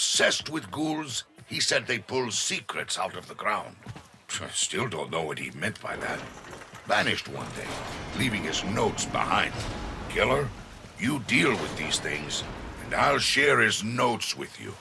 obsessed with ghouls. He said they pull secrets out of the ground. Still don't know what he meant by that. Vanished one day, leaving his notes behind. Killer, you deal with these things, and I'll share his notes with you.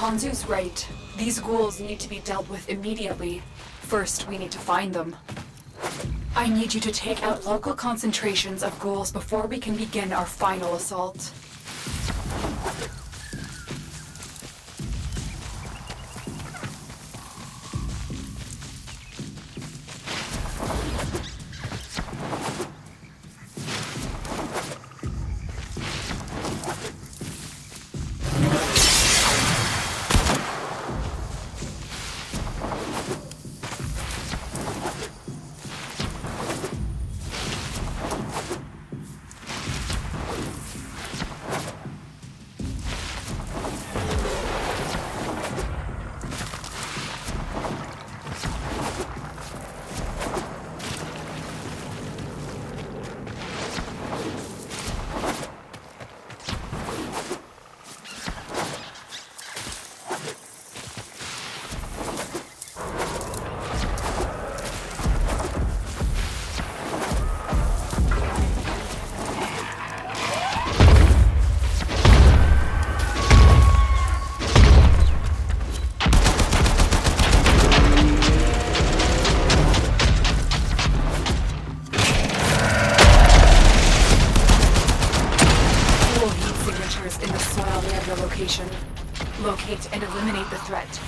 Kanzu's right. These ghouls need to be dealt with immediately. First, we need to find them. I need you to take out local concentrations of ghouls before we can begin our final assault. Locate and eliminate the threat.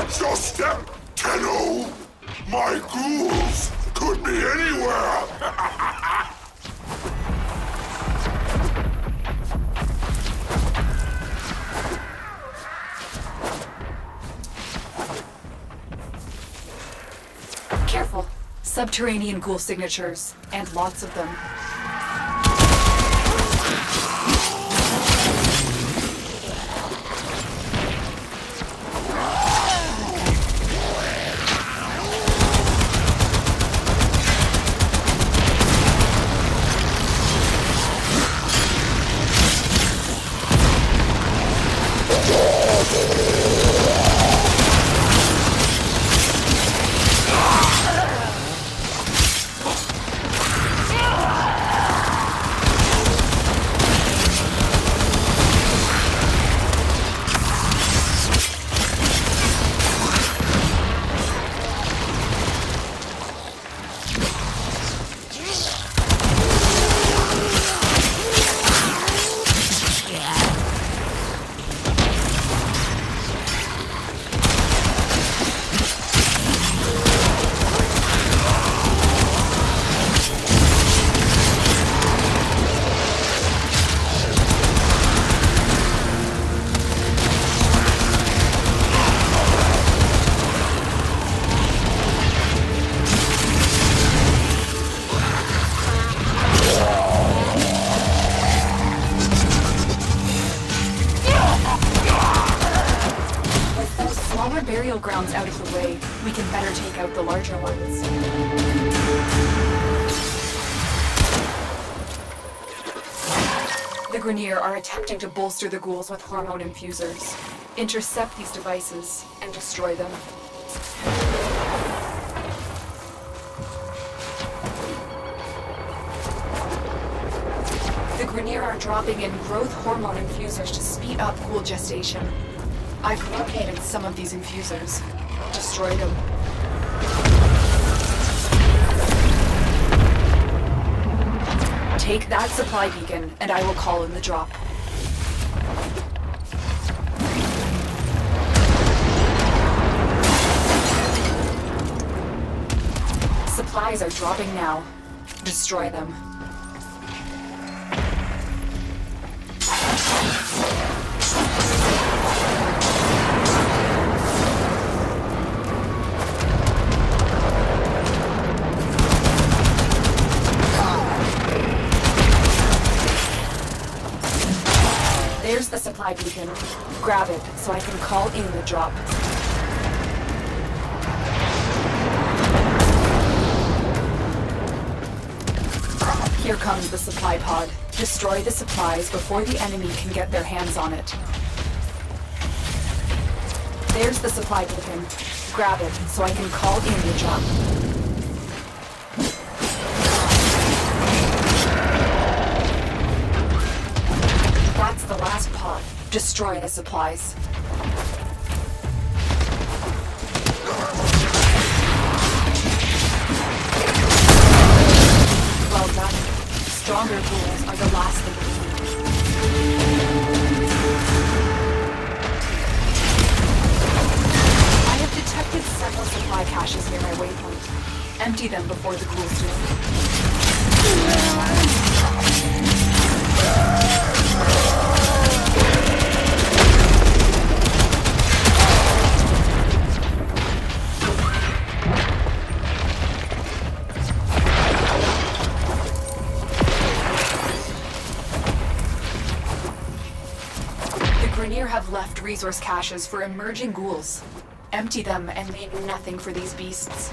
Watch your step, Tenno! My ghouls could be anywhere! Careful. Subterranean ghoul signatures, and lots of them. Burial grounds out of the way, we can better take out the larger ones. The Grineer are attempting to bolster the ghouls with hormone infusers. Intercept these devices and destroy them. The Grineer are dropping in growth hormone infusers to speed up ghoul gestation. I've located some of these infusers. Destroy them. Take that supply beacon, and I will call in the drop. Supplies are dropping now. Destroy them. There's the supply beacon. Grab it so I can call in the drop. Here comes the supply pod. Destroy the supplies before the enemy can get their hands on it. There's the supply beacon. Grab it so I can call in the drop. That's the last pod. Destroy the supplies. Well done. Stronger ghouls are the last thing we need. I have detected several supply caches near my waypoint. Empty them before the ghouls have left resource caches for emerging ghouls. Empty them and leave nothing for these beasts.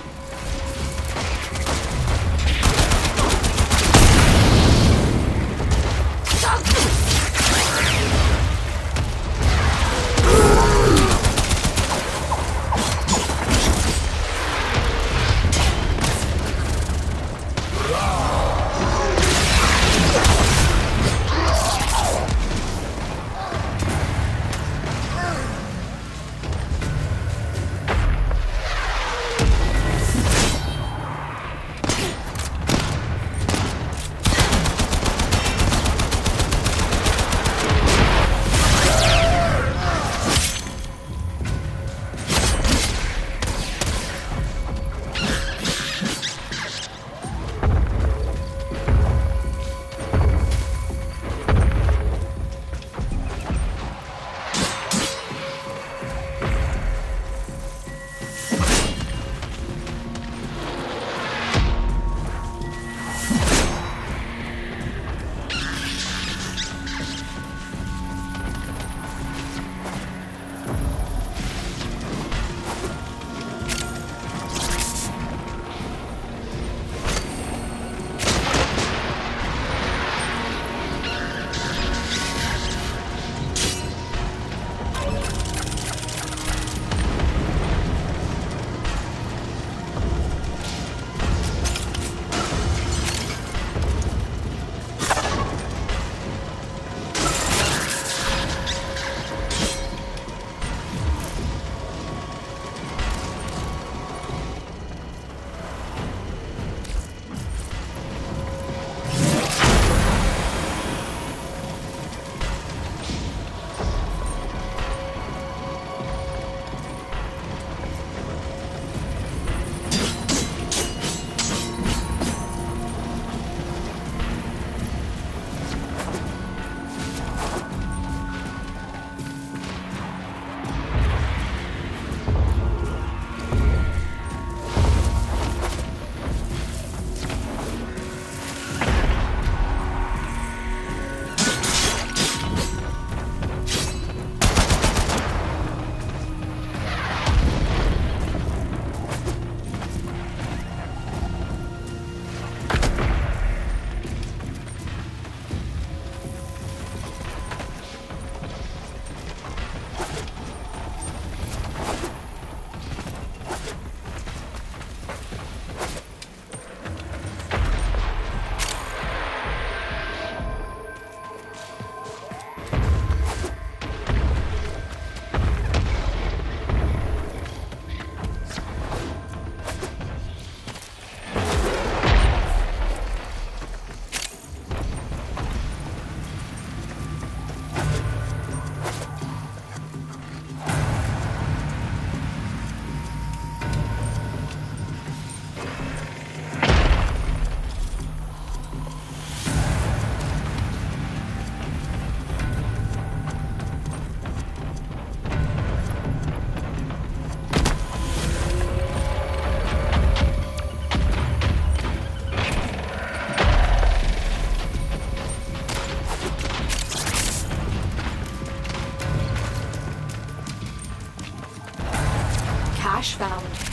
cache found.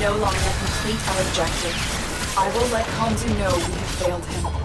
no longer complete our objective. I will let Kamzu know we have failed him.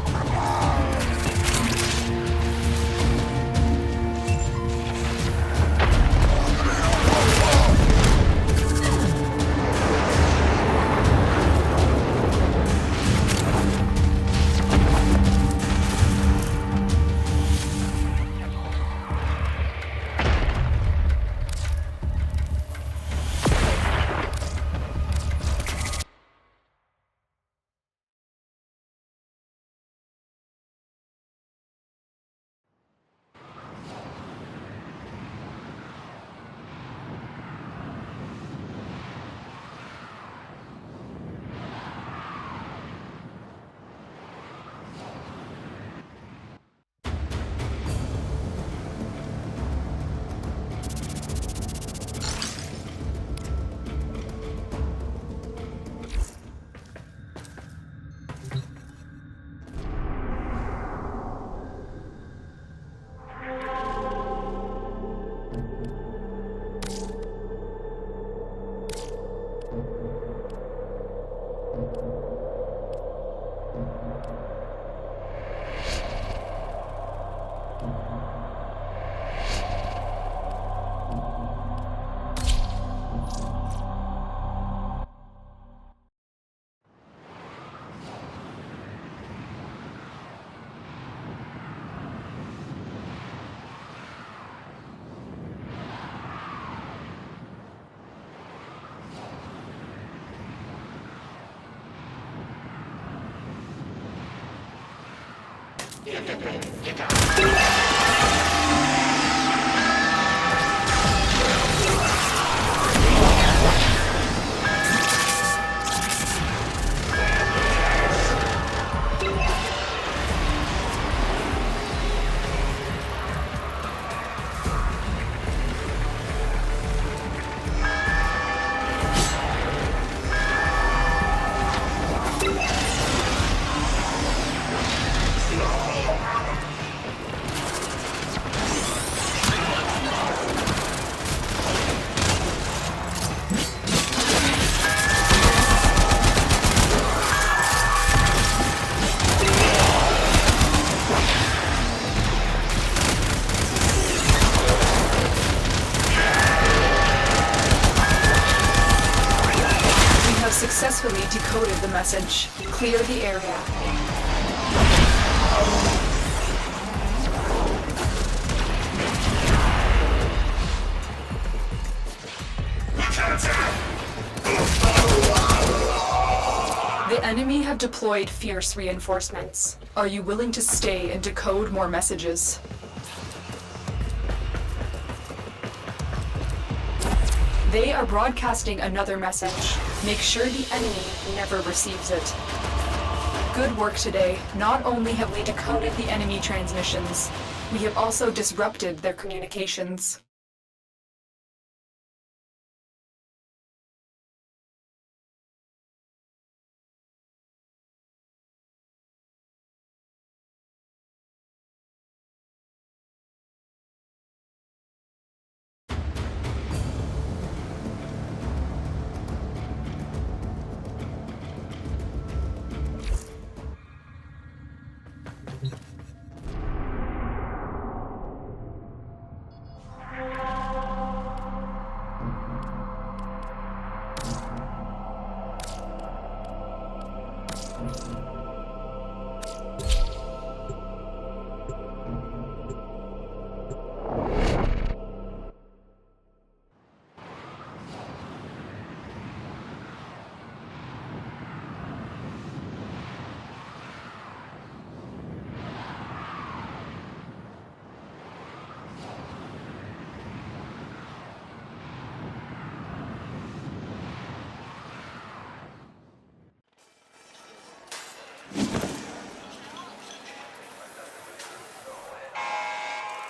Successfully decoded the message. Clear the area. The enemy have deployed fierce reinforcements. Are you willing to stay and decode more messages? They are broadcasting another message. Make sure the enemy never receives it. Good work today. Not only have we decoded the enemy transmissions, we have also disrupted their communications.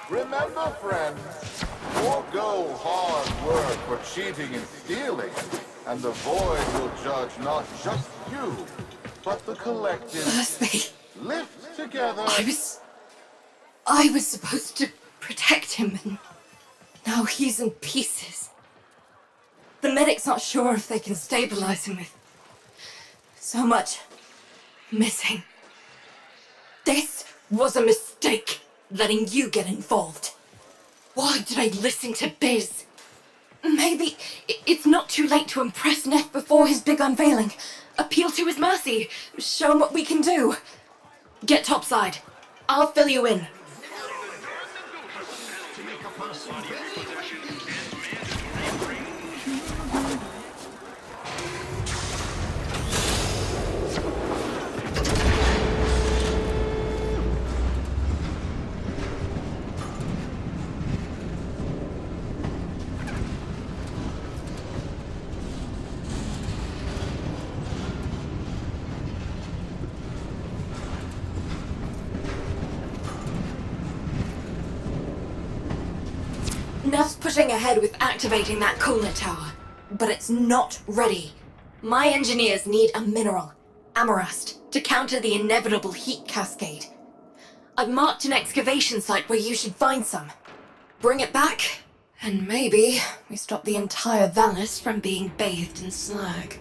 Remember, friends, forego hard work for cheating and stealing, and the Void will judge not just you, but the collective. Earthly. Lift together. I was supposed to protect him, and now he's in pieces. The medic's not sure if they can stabilize him with so much missing. This was a mistake, letting you get involved. Why did I listen to Biz? Maybe it's not too late to impress Neff before his big unveiling. Appeal to his mercy. Show him what we can do. Get topside. I'll fill you in. Neff's pushing ahead with activating that coolant tower, but it's not ready. My engineers need a mineral, Amarast, to counter the inevitable heat cascade. I've marked an excavation site where you should find some. Bring it back, and maybe we stop the entire Valis from being bathed in slag.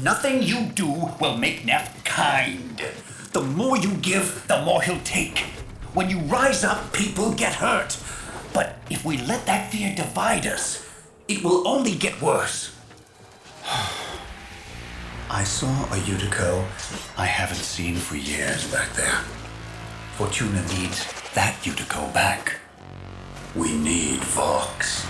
Nothing you do will make Neff kind. The more you give, the more he'll take. When you rise up, people get hurt. But if we let that fear divide us, it will only get worse. I saw a Utico I haven't seen for years back there. Fortuna needs that Utico back. We need Vox.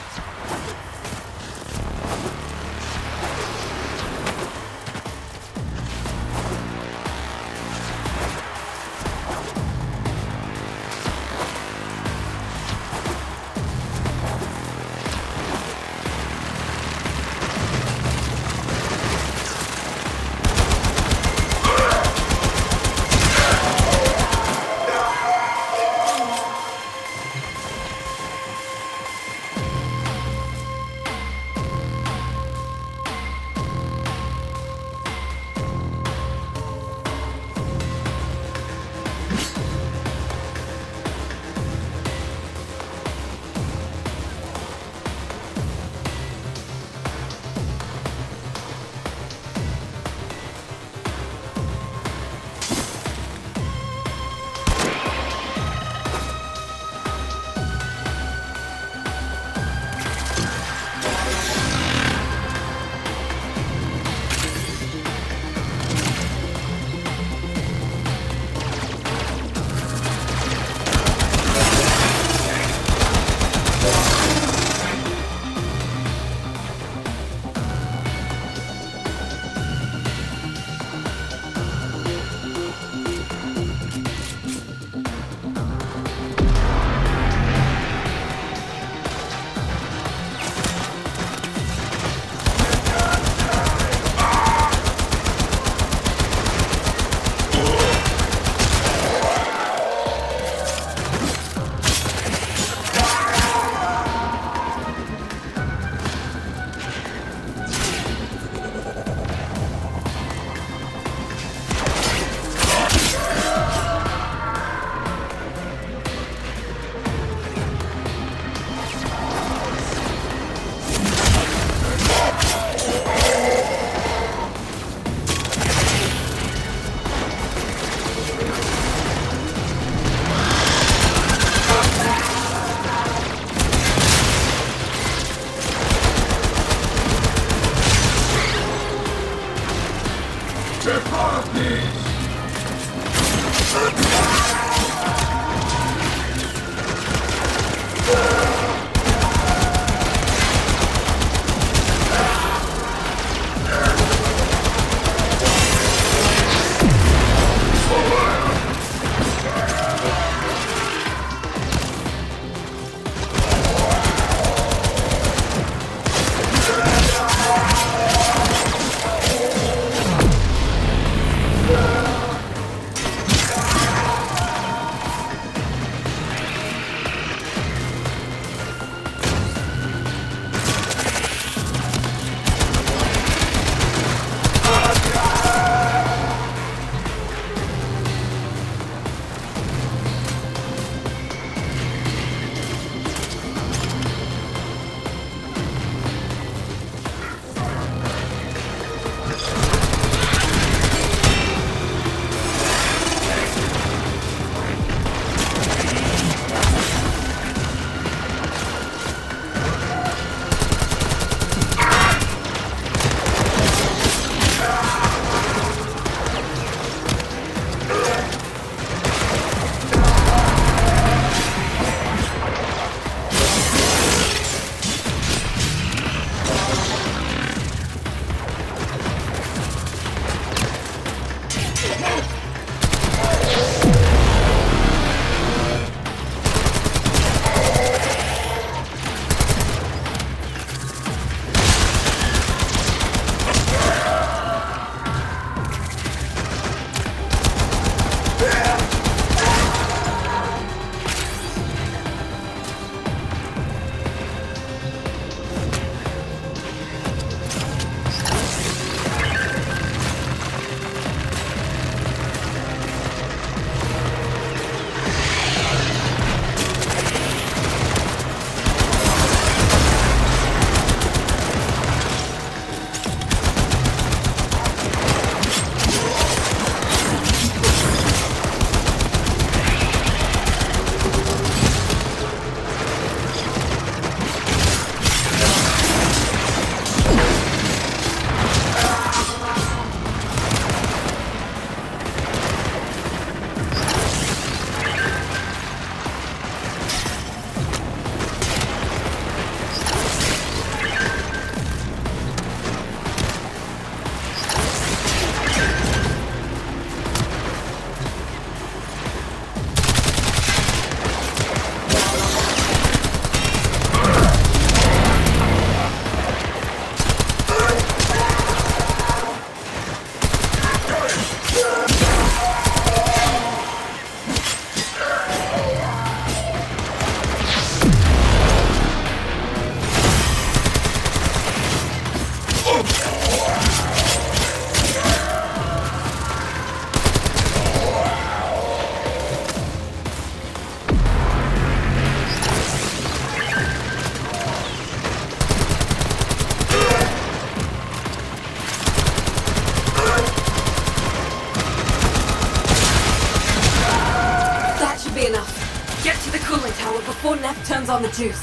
before Neff turns on the juice.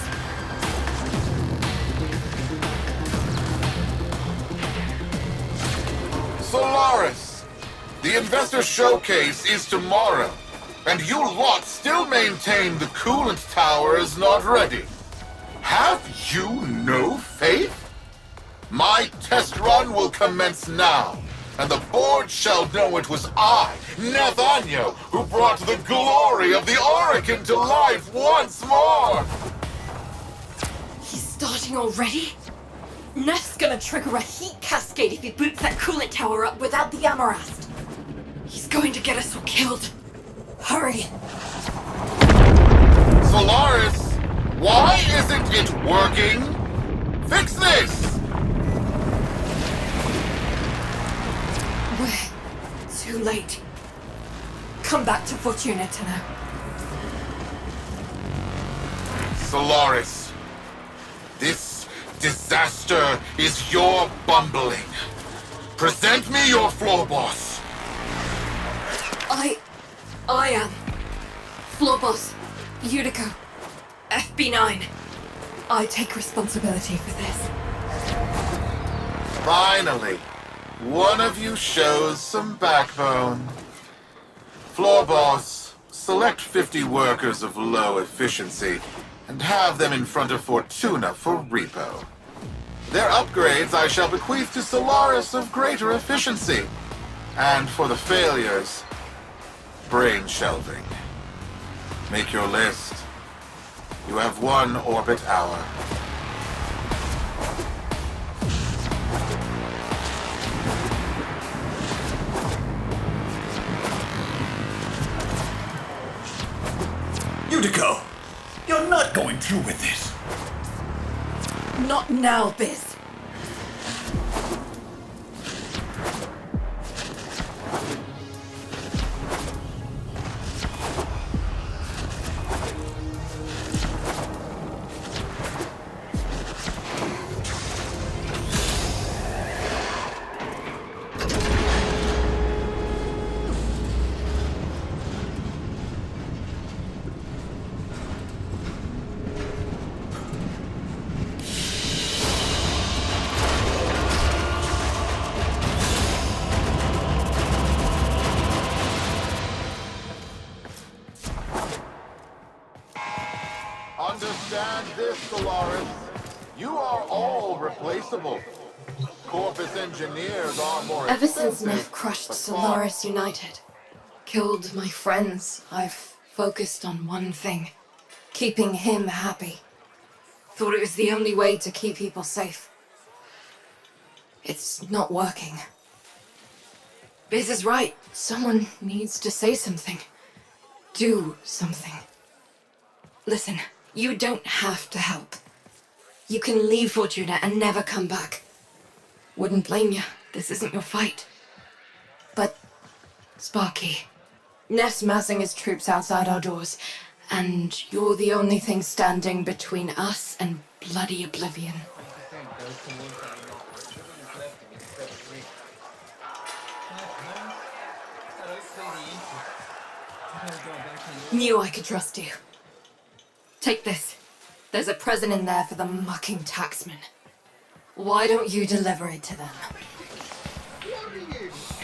Solaris, the investor showcase is tomorrow, and you lot still maintain the coolant tower is not ready. Have you no faith? My test run will commence now, and the board shall know it was I, Nathaniel, who brought the glory of the Oracle to life once more! He's starting already? Neff's gonna trigger a heat cascade if he boots that coolant tower up without the Amarast. He's going to get us all killed. Hurry! Solaris, why isn't it working? Fix this! We're too late. Come back to Fortuna, Tenno. Solaris, this disaster is your bumbling. Present me your floor boss. I am. Floor boss, Utico, FB9. I take responsibility for this. Finally, one of you shows some backbone. Floor boss, select 50 workers of low efficiency and have them in front of Fortuna for repo. Their upgrades I shall bequeath to Solaris of greater efficiency. And for the failures, brain shelving. Make your list. You have 1 orbit hour. Utico, you're not going through with this. Not now, Biz. Understand this, Solaris. You are all replaceable. Corpus engineers are more Ever since expensive, Neff crushed but Solaris United, killed my friends, I've focused on one thing. Keeping him happy. Thought it was the only way to keep people safe. It's not working. Biz is right. Someone needs to say something. Do something. Listen, you don't have to help. You can leave Fortuna and never come back. Wouldn't blame you. This isn't your fight. But, Sparky, Neff's massing his troops outside our doors, and you're the only thing standing between us and bloody oblivion. Knew I could trust you. Take this. There's a present in there for the mucking taxman. Why don't you deliver it to them?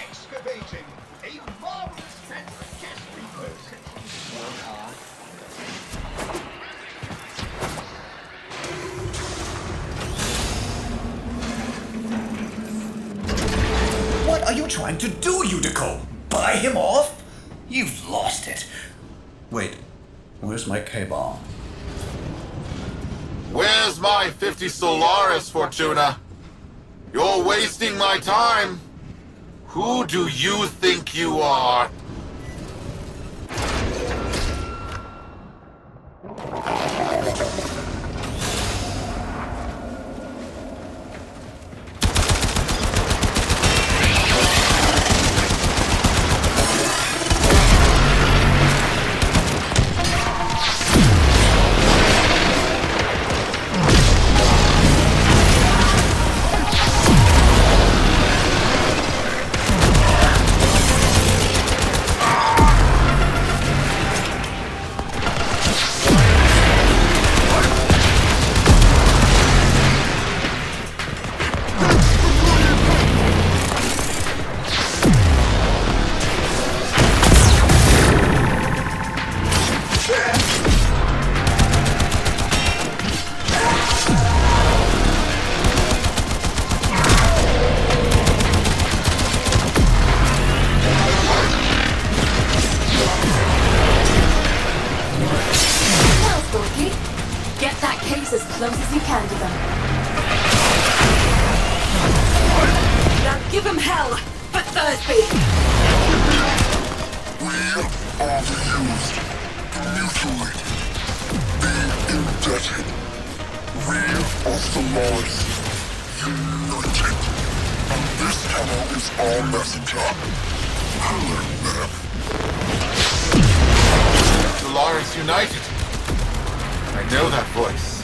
Excavating a marvelous gas rebirth. What are you trying to do, Utico? Buy him off? You've lost it. Wait, where's my K-bomb? Where's my 50 Solaris, Fortuna? You're wasting my time. Who do you think you are? close as you can to them. Now give him hell for Thursby! We are the used to mutilate, be indebted. We are Solaris, united. And this tunnel is our messenger. Hello, man. Solaris United. I know that voice.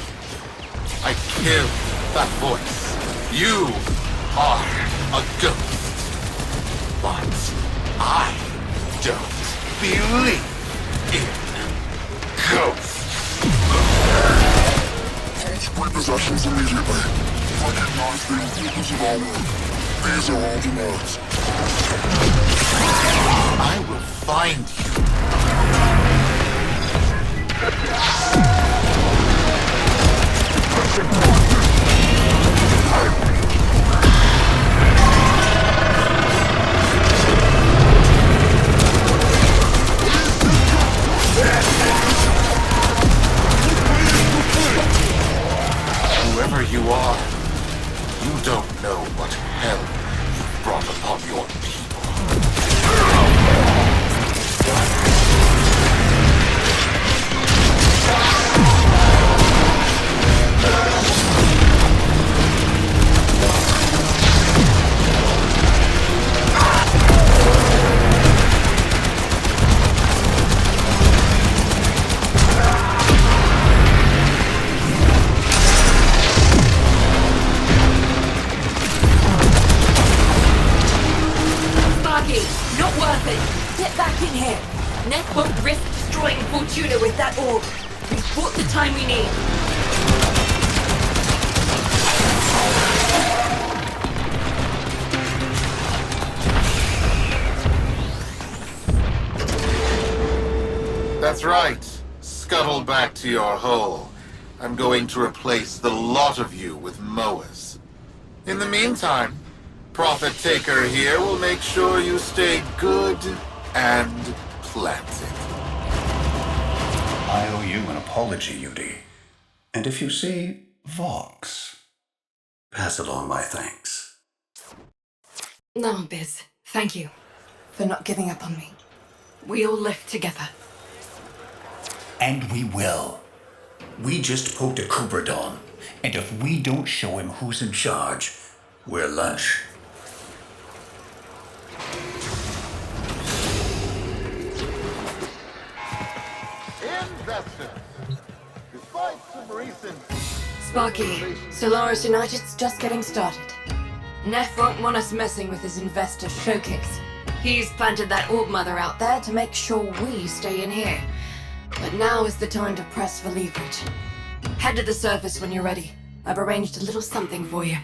I killed that voice. You are a ghost. But I don't believe in ghosts. Take repossessions immediately. Recognize the importance of our work. These are our demands. I will find you. Whoever you are, you don't know what hell you've brought upon your people. Not worth it! Get back in here! Neff won't risk destroying Fortuna with that orb. We've bought the time we need. That's right. Scuttle back to your hole. I'm going to replace the lot of you with Moas. In the meantime, Prophet Taker here will make sure you stay good and planted. I owe you an apology, Yudi. And if you see Vox, pass along my thanks. No, Biz. Thank you for not giving up on me. We all live together. And we will. We just poked a Cupidon, and if we don't show him who's in charge, we're lunch. Investors, despite some recent... Sparky, Solaris United's just getting started. Neff won't want us messing with his investor showcase. He's planted that orb mother out there to make sure we stay in here. But now is the time to press for leverage. Head to the surface when you're ready. I've arranged a little something for you.